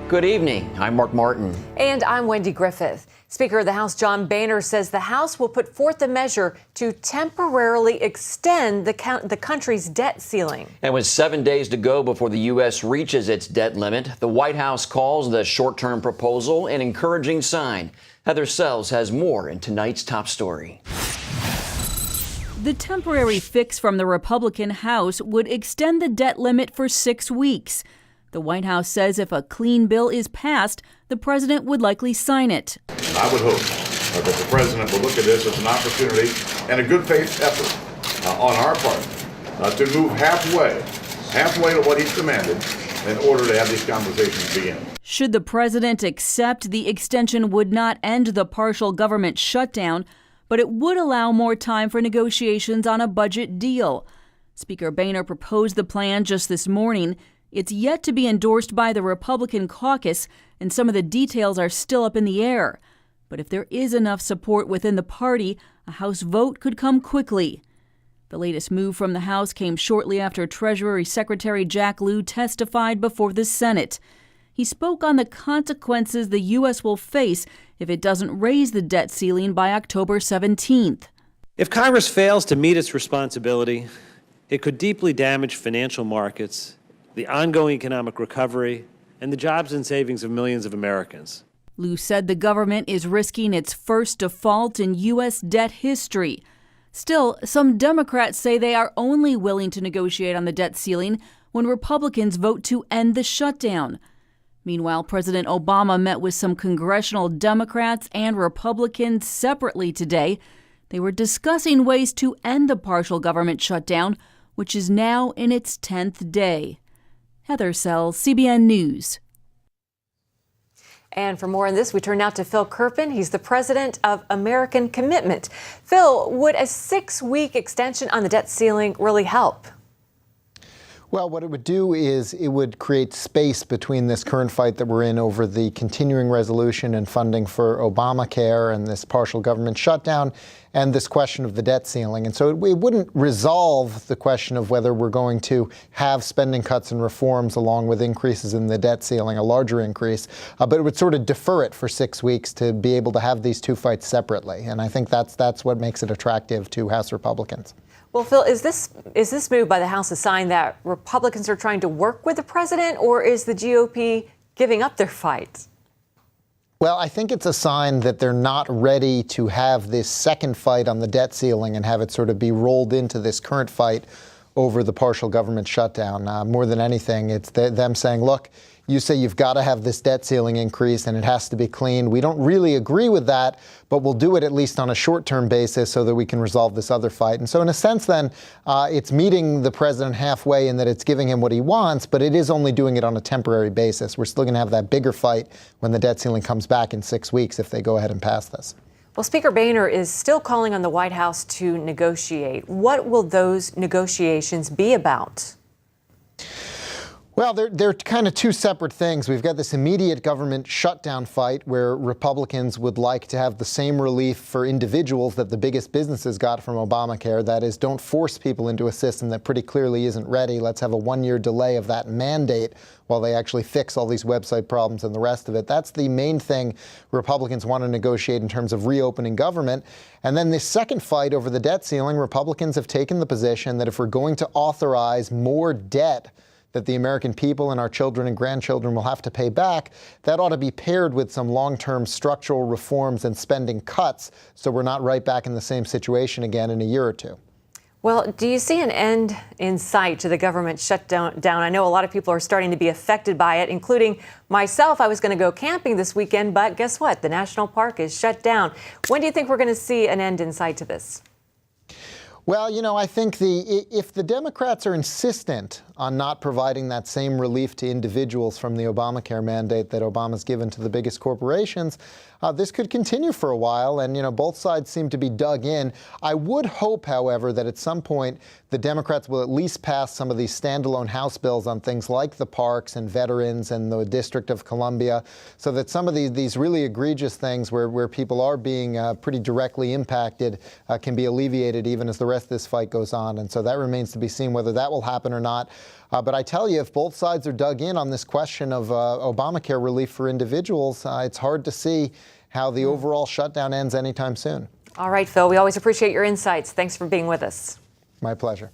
Good evening. I'm Mark Martin. And I'm Wendy Griffith. Speaker of the House John Boehner says the House will put forth a measure to temporarily extend the country's debt ceiling. And with 7 days to go before the U.S. reaches its debt limit, the White House calls the short-term proposal an encouraging sign. Heather Sells has more in tonight's top story. The temporary fix from the Republican House would extend the debt limit for 6 weeks. The White House says if a clean bill is passed, the president would likely sign it. I would hope that the president will look at this as an opportunity and a good faith effort on our part to move halfway to what he's demanded in order to have these conversations begin. Should the president accept, the extension would not end the partial government shutdown, but it would allow more time for negotiations on a budget deal. Speaker Boehner proposed the plan just this morning. It's yet to be endorsed by the Republican caucus, and some of the details are still up in the air. But if there is enough support within the party, a House vote could come quickly. The latest move from the House came shortly after Treasury Secretary Jack Lew testified before the Senate. He spoke on the consequences the U.S. will face if it doesn't raise the debt ceiling by October 17th. If Congress fails to meet its responsibility, it could deeply damage financial markets, the ongoing economic recovery, and the jobs and savings of millions of Americans. Lew said the government is risking its first default in U.S. debt history. Still, some Democrats say they are only willing to negotiate on the debt ceiling when Republicans vote to end the shutdown. Meanwhile, President Obama met with some congressional Democrats and Republicans separately today. They were discussing ways to end the partial government shutdown, which is now in its 10th day. Heather Sells, CBN News. And for more on this, we turn now to Phil Kerpen. He's the president of American Commitment. Phil, would a 6-week extension on the debt ceiling really help? Well, what it would do is it would create space between this current fight that we're in over the continuing resolution and funding for Obamacare and this partial government shutdown and this question of the debt ceiling. And so it wouldn't resolve the question of whether we're going to have spending cuts and reforms along with increases in the debt ceiling, a larger increase, but it would sort of defer it for 6 weeks to be able to have these two fights separately. And I think that's what makes it attractive to House Republicans. Well, Phil, is this move by the House a sign that Republicans are trying to work with the president, or is the GOP giving up their fight? Well, I think it's a sign that they're not ready to have this second fight on the debt ceiling and have it sort of be rolled into this current fight over the partial government shutdown. More than anything, it's them saying, look, you say you've got to have this debt ceiling increase and it has to be clean. We don't really agree with that, but we'll do it at least on a short-term basis so that we can resolve this other fight. And so in a sense, then, it's meeting the president halfway in that it's giving him what he wants, but it is only doing it on a temporary basis. We're still going to have that bigger fight when the debt ceiling comes back in 6 weeks if they go ahead and pass this. Well, Speaker Boehner is still calling on the White House to negotiate. What will those negotiations be about? Well, they're kind of two separate things. We've got this immediate government shutdown fight where Republicans would like to have the same relief for individuals that the biggest businesses got from Obamacare. That is, don't force people into a system that pretty clearly isn't ready. Let's have a 1-year delay of that mandate while they actually fix all these website problems and the rest of it. That's the main thing Republicans want to negotiate in terms of reopening government. And then the second fight over the debt ceiling, Republicans have taken the position that if we're going to authorize more debt that the American people and our children and grandchildren will have to pay back, that ought to be paired with some long-term structural reforms and spending cuts so we're not right back in the same situation again in a year or two. Well, do you see an end in sight to the government shutdown? I know a lot of people are starting to be affected by it, including myself. I was going to go camping this weekend, but guess what? The national park is shut down. When do you think we're going to see an end in sight to this? Well, you know, I think if the Democrats are insistent on not providing that same relief to individuals from the Obamacare mandate that Obama's given to the biggest corporations, this could continue for a while, and, you know, both sides seem to be dug in. I would hope, however, that at some point the Democrats will at least pass some of these standalone House bills on things like the parks and veterans and the District of Columbia, so that some of these really egregious things where people are being pretty directly impacted can be alleviated even as the rest of this fight goes on. And so that remains to be seen whether that will happen or not. But I tell you, if both sides are dug in on this question of Obamacare relief for individuals, it's hard to see how the overall shutdown ends anytime soon. All right, Phil, we always appreciate your insights. Thanks for being with us. My pleasure.